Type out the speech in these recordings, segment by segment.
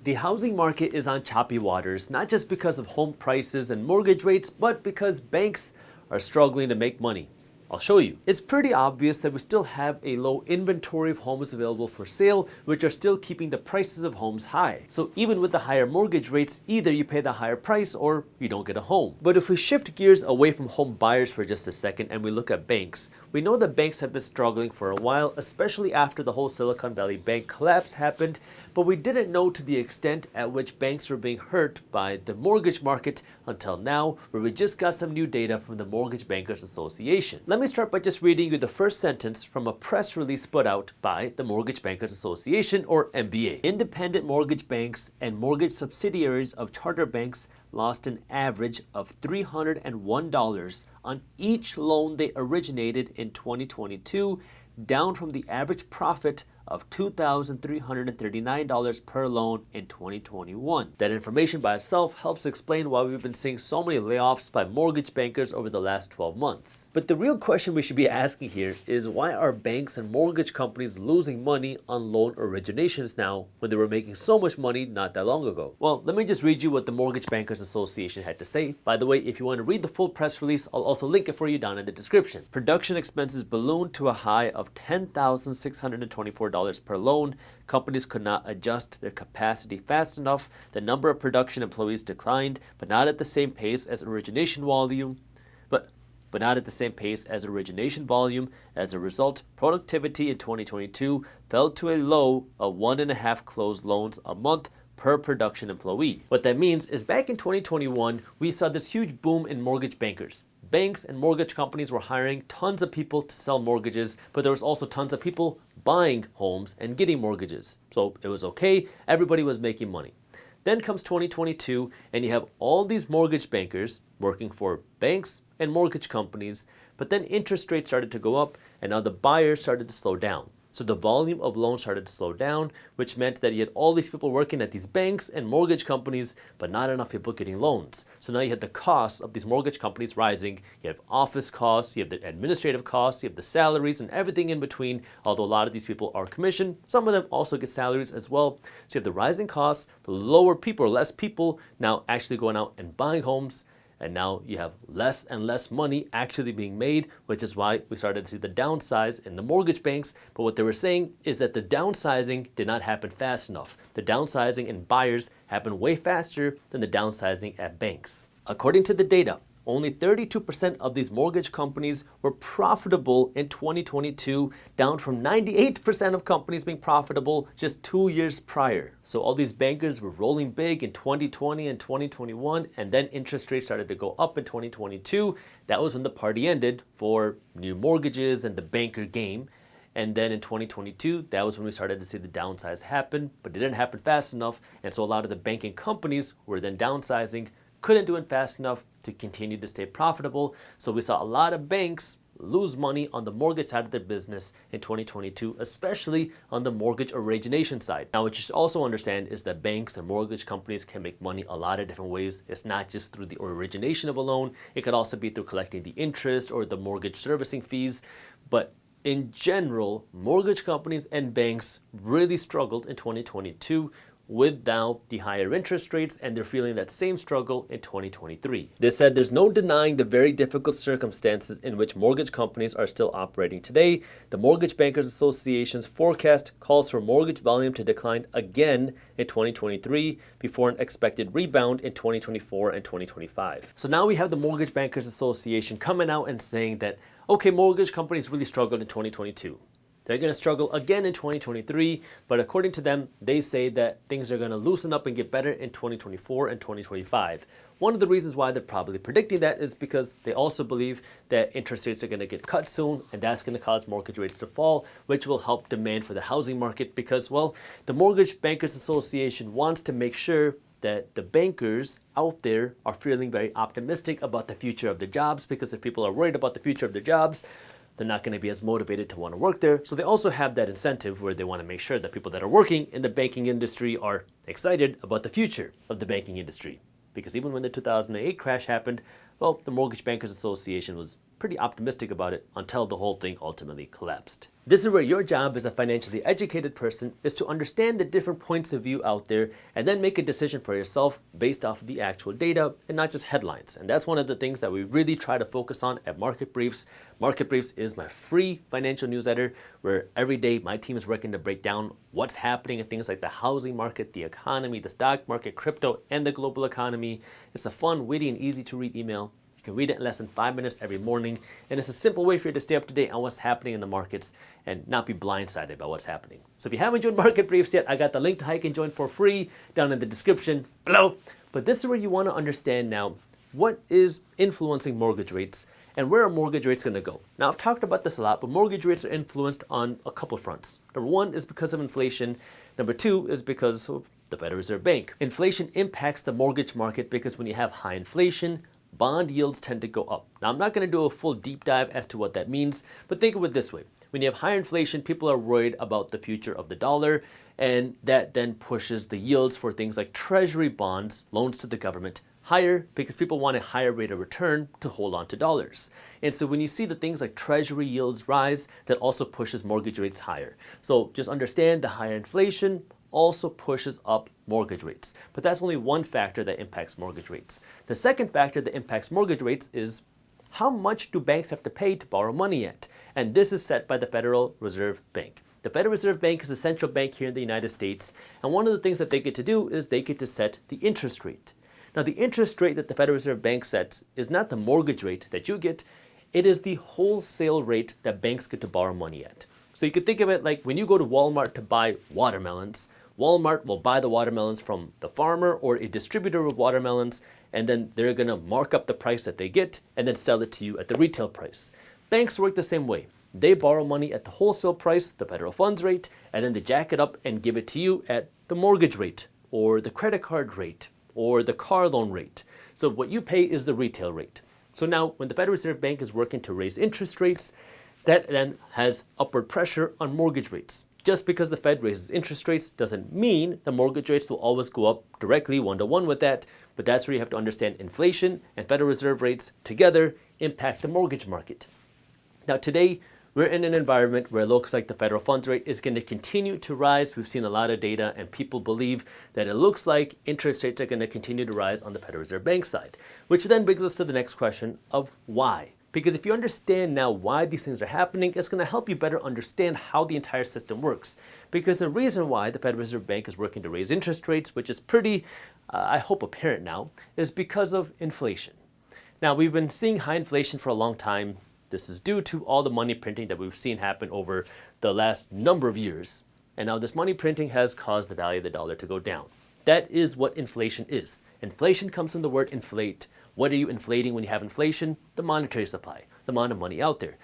The housing market is on choppy waters, not just because of home prices and mortgage rates, but because banks are struggling to make money. I'll show you. It's pretty obvious that we still have a low inventory of homes available for sale, which are still keeping the prices of homes high. So even with the higher mortgage rates, either you pay the higher price or you don't get a home. But if we shift gears away from home buyers for just a second and we look at banks, we know that banks have been struggling for a while, especially after the whole Silicon Valley Bank collapse happened, but we didn't know to the extent at which banks were being hurt by the mortgage market until now, where we just got some new data from the Mortgage Bankers Association. Let me start by just reading you the first sentence from a press release put out by the Mortgage Bankers Association, or MBA. Independent mortgage banks and mortgage subsidiaries of charter banks lost an average of $301 on each loan they originated in 2022, down from the average profit of $2,339 per loan in 2021. That information by itself helps explain why we've been seeing so many layoffs by mortgage bankers over the last 12 months. But the real question we should be asking here is, why are banks and mortgage companies losing money on loan originations now when they were making so much money not that long ago? Well, let me just read you what the Mortgage Bankers Association had to say. By the way, if you want to read the full press release, I'll also link it for you down in the description. Production expenses ballooned to a high of $10,624 per loan. Companies could not adjust their capacity fast enough. The number of production employees declined, but not at the same pace as origination volume. But not at the same pace as origination volume. As a result, productivity in 2022 fell to a low of 1.5 closed loans a month per production employee. What that means is back in 2021, we saw this huge boom in mortgage bankers. Banks and mortgage companies were hiring tons of people to sell mortgages, but there was also tons of people buying homes and getting mortgages. So it was okay, everybody was making money. Then comes 2022, and you have all these mortgage bankers working for banks and mortgage companies, but then interest rates started to go up, and now the buyers started to slow down. So the volume of loans started to slow down, which meant that you had all these people working at these banks and mortgage companies, but not enough people getting loans. So now you had the costs of these mortgage companies rising. You have office costs, you have the administrative costs, you have the salaries and everything in between, although a lot of these people are commissioned. Some of them also get salaries as well. So you have the rising costs, the lower people or less people now actually going out and buying homes. And now you have less and less money actually being made, which is why we started to see the downsize in the mortgage banks. But what they were saying is that the downsizing did not happen fast enough. The downsizing in buyers happened way faster than the downsizing at banks. According to the data, only 32% of these mortgage companies were profitable in 2022, down from 98% of companies being profitable just 2 years prior. So all these bankers were rolling big in 2020 and 2021, and then interest rates started to go up in 2022. That was when the party ended for new mortgages and the banker game. And then in 2022, that was when we started to see the downsize happen, but it didn't happen fast enough. And so a lot of the banking companies were then downsizing, couldn't do it fast enough to continue to stay profitable. So we saw a lot of banks lose money on the mortgage side of their business in 2022, especially on the mortgage origination side. Now, what you should also understand is that banks and mortgage companies can make money a lot of different ways. It's not just through the origination of a loan. It could also be through collecting the interest or the mortgage servicing fees. But in general, mortgage companies and banks really struggled in 2022 with now the higher interest rates, and they're feeling that same struggle in 2023. They said there's no denying the very difficult circumstances in which mortgage companies are still operating today. The Mortgage Bankers Association's forecast calls for mortgage volume to decline again in 2023 before an expected rebound in 2024 and 2025. So now we have the Mortgage Bankers Association coming out and saying that, okay, mortgage companies really struggled in 2022. They're going to struggle again in 2023, but according to them, they say that things are going to loosen up and get better in 2024 and 2025. One of the reasons why they're probably predicting that is because they also believe that interest rates are going to get cut soon, and that's going to cause mortgage rates to fall, which will help demand for the housing market because, well, the Mortgage Bankers Association wants to make sure that the bankers out there are feeling very optimistic about the future of their jobs, because if people are worried about the future of their jobs, they're not going to be as motivated to want to work there. So they also have that incentive where they want to make sure that people that are working in the banking industry are excited about the future of the banking industry. Because even when the 2008 crash happened, well, the Mortgage Bankers Association was pretty optimistic about it until the whole thing ultimately collapsed. This is where your job as a financially educated person is to understand the different points of view out there and then make a decision for yourself based off of the actual data and not just headlines. And that's one of the things that we really try to focus on at Market Briefs. Market Briefs is my free financial newsletter where every day my team is working to break down what's happening in things like the housing market, the economy, the stock market, crypto, and the global economy. It's a fun, witty, and easy to read email. You can read it in less than 5 minutes every morning, and it's a simple way for you to stay up to date on what's happening in the markets and not be blindsided by what's happening. So if you haven't joined Market Briefs yet, I got the link to how you can join for free down in the description below. But this is where you want to understand now what is influencing mortgage rates and where are mortgage rates going to go. Now, I've talked about this a lot, but mortgage rates are influenced on a couple fronts. Number one is because of inflation. Number two is because of the Federal Reserve Bank. Inflation impacts the mortgage market because when you have high inflation, bond yields tend to go up. Now, I'm not going to do a full deep dive as to what that means, but think of it this way. When you have higher inflation, people are worried about the future of the dollar, and that then pushes the yields for things like treasury bonds, loans to the government, higher because people want a higher rate of return to hold on to dollars. And so when you see the things like treasury yields rise, that also pushes mortgage rates higher. So just understand the higher inflation also pushes up mortgage rates. But that's only one factor that impacts mortgage rates. The second factor that impacts mortgage rates is how much do banks have to pay to borrow money at? And this is set by the Federal Reserve Bank. The Federal Reserve Bank is the central bank here in the United States, and one of the things that they get to do is they get to set the interest rate. Now, the interest rate that the Federal Reserve Bank sets is not the mortgage rate that you get, it is the wholesale rate that banks get to borrow money at. So you could think of it like when you go to Walmart to buy watermelons, Walmart will buy the watermelons from the farmer or a distributor of watermelons, and then they're going to mark up the price that they get and then sell it to you at the retail price. Banks work the same way. They borrow money at the wholesale price, the federal funds rate, and then they jack it up and give it to you at the mortgage rate or the credit card rate or the car loan rate. So what you pay is the retail rate. So now when the Federal Reserve Bank is working to raise interest rates, that then has upward pressure on mortgage rates. Just because the Fed raises interest rates doesn't mean the mortgage rates will always go up directly one-to-one with that, but that's where you have to understand inflation and Federal Reserve rates together impact the mortgage market. Now today, we're in an environment where it looks like the federal funds rate is going to continue to rise. We've seen a lot of data and people believe that it looks like interest rates are going to continue to rise on the Federal Reserve Bank side, which then brings us to the next question of why. Because if you understand now why these things are happening, it's going to help you better understand how the entire system works. Because the reason why the Federal Reserve Bank is working to raise interest rates, which is pretty, I hope, apparent now, is because of inflation. Now, we've been seeing high inflation for a long time. This is due to all the money printing that we've seen happen over the last number of years. And now this money printing has caused the value of the dollar to go down. That is what inflation is. Inflation comes from the word inflate. What are you inflating when you have inflation? The monetary supply, the amount of money out there.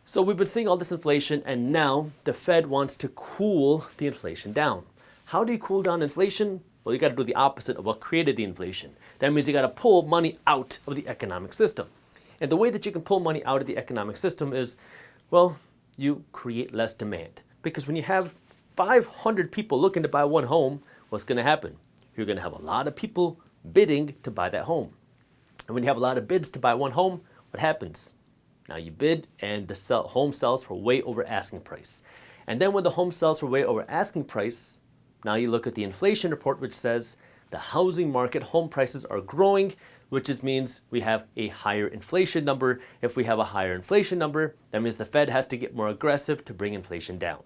So we've been seeing all this inflation, and now the Fed wants to cool the inflation down. How do you cool down inflation? Well, you got to do the opposite of what created the inflation. That means you got to pull money out of the economic system. And the way that you can pull money out of the economic system is, well, you create less demand. Because when you have 500 people looking to buy one home, what's going to happen? You're going to have a lot of people bidding to buy that home. And when you have a lot of bids to buy one home, what happens? Now you bid and the home sells for way over asking price. And then when the home sells for way over asking price, now you look at the inflation report, which says the housing market home prices are growing, which just means we have a higher inflation number. If we have a higher inflation number, that means the Fed has to get more aggressive to bring inflation down.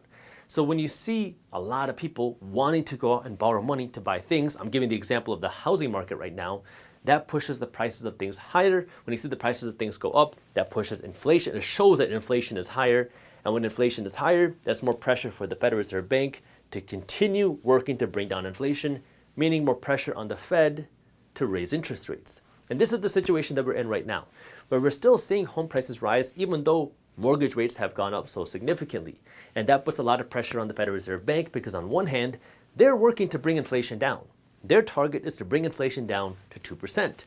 So when you see a lot of people wanting to go out and borrow money to buy things, I'm giving the example of the housing market right now, that pushes the prices of things higher. When you see the prices of things go up, that pushes inflation. It shows that inflation is higher. And when inflation is higher, that's more pressure for the Federal Reserve Bank to continue working to bring down inflation, meaning more pressure on the Fed to raise interest rates. And this is the situation that we're in right now, where we're still seeing home prices rise, even though mortgage rates have gone up so significantly. And that puts a lot of pressure on the Federal Reserve Bank because on one hand, they're working to bring inflation down. Their target is to bring inflation down to 2%.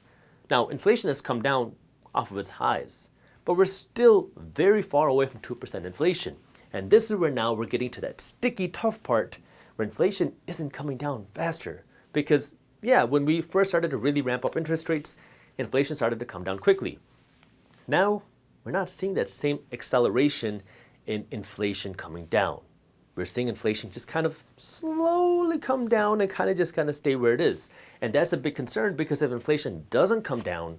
Now, inflation has come down off of its highs, but we're still very far away from 2% inflation. And this is where now we're getting to that sticky, tough part where inflation isn't coming down faster. Because, yeah, when we first started to really ramp up interest rates, inflation started to come down quickly. Now, we're not seeing that same acceleration in inflation coming down. We're seeing inflation just kind of slowly come down and kind of stay where it is. And that's a big concern, because if inflation doesn't come down,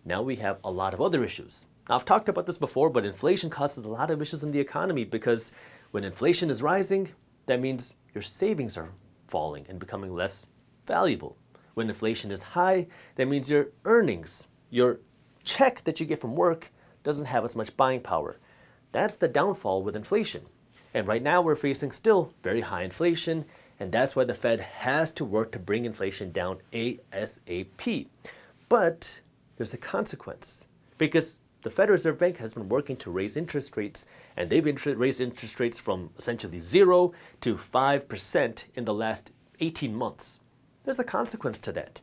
now we have a lot of other issues. Now, I've talked about this before, but inflation causes a lot of issues in the economy, because when inflation is rising, that means your savings are falling and becoming less valuable. When inflation is high, that means your earnings, your check that you get from work, doesn't have as much buying power. That's the downfall with inflation. And right now we're facing still very high inflation, and that's why the Fed has to work to bring inflation down ASAP. But there's a consequence, because the Federal Reserve Bank has been working to raise interest rates, and they've raised interest rates from essentially 0 to 5% in the last 18 months. There's a consequence to that.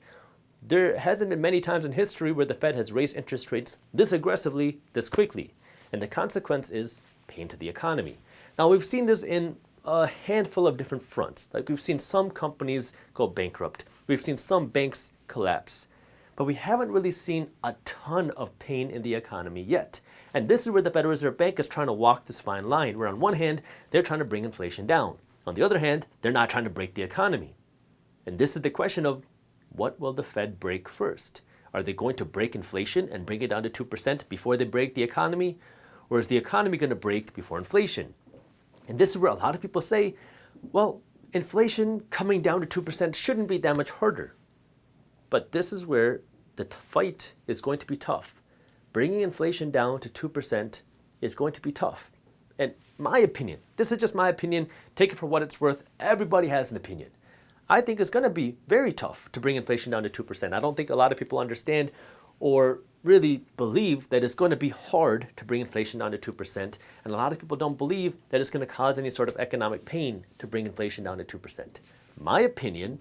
There hasn't been many times in history where the Fed has raised interest rates this aggressively, this quickly. And the consequence is pain to the economy. Now, we've seen this in a handful of different fronts. Like, we've seen some companies go bankrupt. We've seen some banks collapse. But we haven't really seen a ton of pain in the economy yet. And this is where the Federal Reserve Bank is trying to walk this fine line, where on one hand, they're trying to bring inflation down. On the other hand, they're not trying to break the economy. And this is the question of, what will the Fed break first? Are they going to break inflation and bring it down to 2% before they break the economy? Or is the economy going to break before inflation? And this is where a lot of people say, well, inflation coming down to 2% shouldn't be that much harder. But this is where the fight is going to be tough. Bringing inflation down to 2% is going to be tough. And my opinion, this is just my opinion, take it for what it's worth, everybody has an opinion. I think it's going to be very tough to bring inflation down to 2%. I don't think a lot of people understand or really believe that it's going to be hard to bring inflation down to 2%. And a lot of people don't believe that it's going to cause any sort of economic pain to bring inflation down to 2%. My opinion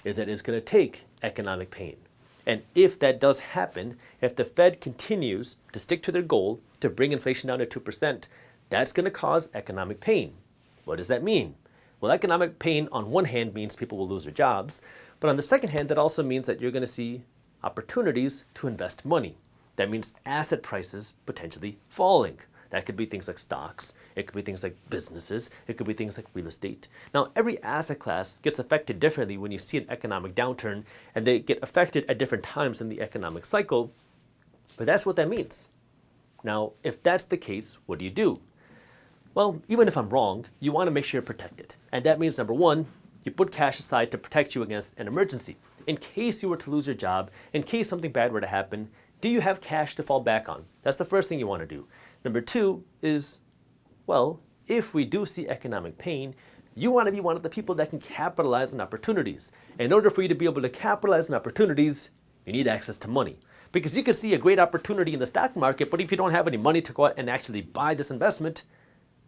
is that it's going to take economic pain. And if that does happen, if the Fed continues to stick to their goal to bring inflation down to 2%, that's going to cause economic pain. What does that mean? Well, economic pain on one hand means people will lose their jobs, but on the second hand, that also means that you're going to see opportunities to invest money. That means asset prices potentially falling. That could be things like stocks, it could be things like businesses, it could be things like real estate. Now, every asset class gets affected differently when you see an economic downturn, and they get affected at different times in the economic cycle, but that's what that means. Now, if that's the case, what do you do? Well, even if I'm wrong, you want to make sure you're protected. And that means, number one, you put cash aside to protect you against an emergency. In case you were to lose your job, in case something bad were to happen, do you have cash to fall back on? That's the first thing you want to do. Number two is, well, if we do see economic pain, you want to be one of the people that can capitalize on opportunities. In order for you to be able to capitalize on opportunities, you need access to money. Because you could see a great opportunity in the stock market, but if you don't have any money to go out and actually buy this investment,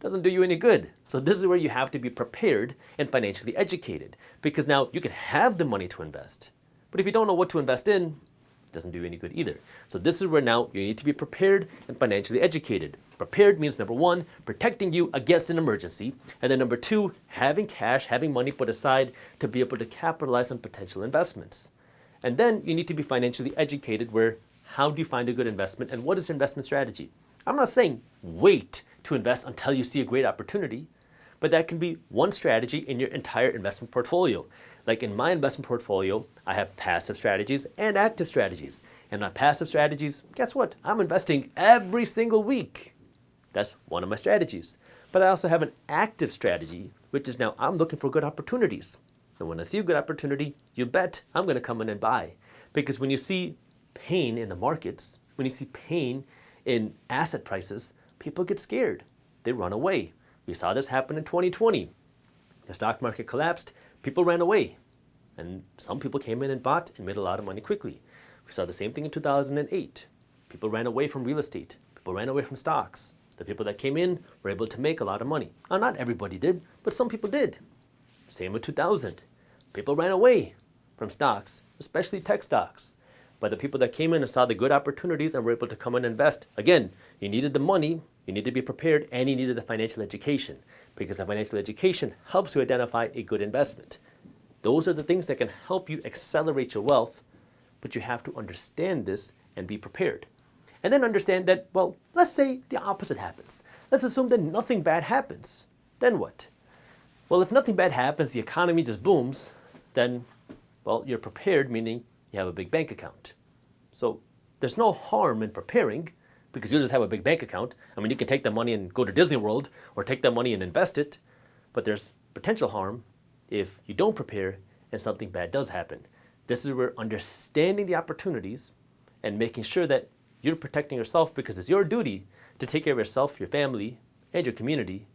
doesn't do you any good. So this is where you have to be prepared and financially educated, because now you can have the money to invest, but if you don't know what to invest in, it doesn't do you any good either. So this is where now you need to be prepared and financially educated. Prepared means, number one, protecting you against an emergency, and then number two, having cash, having money put aside to be able to capitalize on potential investments. And then you need to be financially educated, where how do you find a good investment and what is your investment strategy? I'm not saying wait to invest until you see a great opportunity, but that can be one strategy in your entire investment portfolio. Like in my investment portfolio, I have passive strategies and active strategies. And my passive strategies, guess what? I'm investing every single week. That's one of my strategies. But I also have an active strategy, which is now I'm looking for good opportunities. And when I see a good opportunity, you bet I'm going to come in and buy. Because when you see pain in the markets, when you see pain in asset prices, people get scared. They run away. We saw this happen in 2020. The stock market collapsed, people ran away. And some people came in and bought and made a lot of money quickly. We saw the same thing in 2008. People ran away from real estate. People ran away from stocks. The people that came in were able to make a lot of money. Now, not everybody did, but some people did. Same with 2000. People ran away from stocks, especially tech stocks. But the people that came in and saw the good opportunities and were able to come and invest, again, you needed the money, you need to be prepared, and you needed the financial education, because the financial education helps you identify a good investment. Those are the things that can help you accelerate your wealth, but you have to understand this and be prepared. And then understand that, well, let's say the opposite happens. Let's assume that nothing bad happens. Then what? Well, if nothing bad happens, the economy just booms, then, well, you're prepared, meaning you have a big bank account. So there's no harm in preparing because you'll just have a big bank account. I mean, you can take that money and go to Disney World or take that money and invest it, but there's potential harm if you don't prepare and something bad does happen. This is where understanding the opportunities and making sure that you're protecting yourself, because it's your duty to take care of yourself, your family, and your community.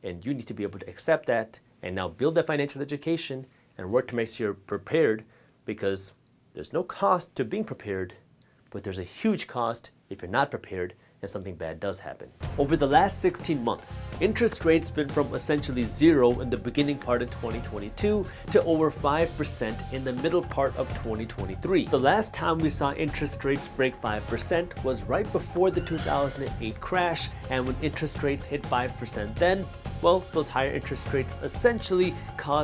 And you need to be able to accept that and now build that financial education and work to make sure you're prepared, because there's no cost to being prepared, but there's a huge cost if you're not prepared and something bad does happen. Over the last 16 months, interest rates been from essentially zero in the beginning part of 2022 to over 5% in the middle part of 2023. The last time we saw interest rates break 5% was right before the 2008 crash, and when interest rates hit 5% then, well, those higher interest rates essentially caused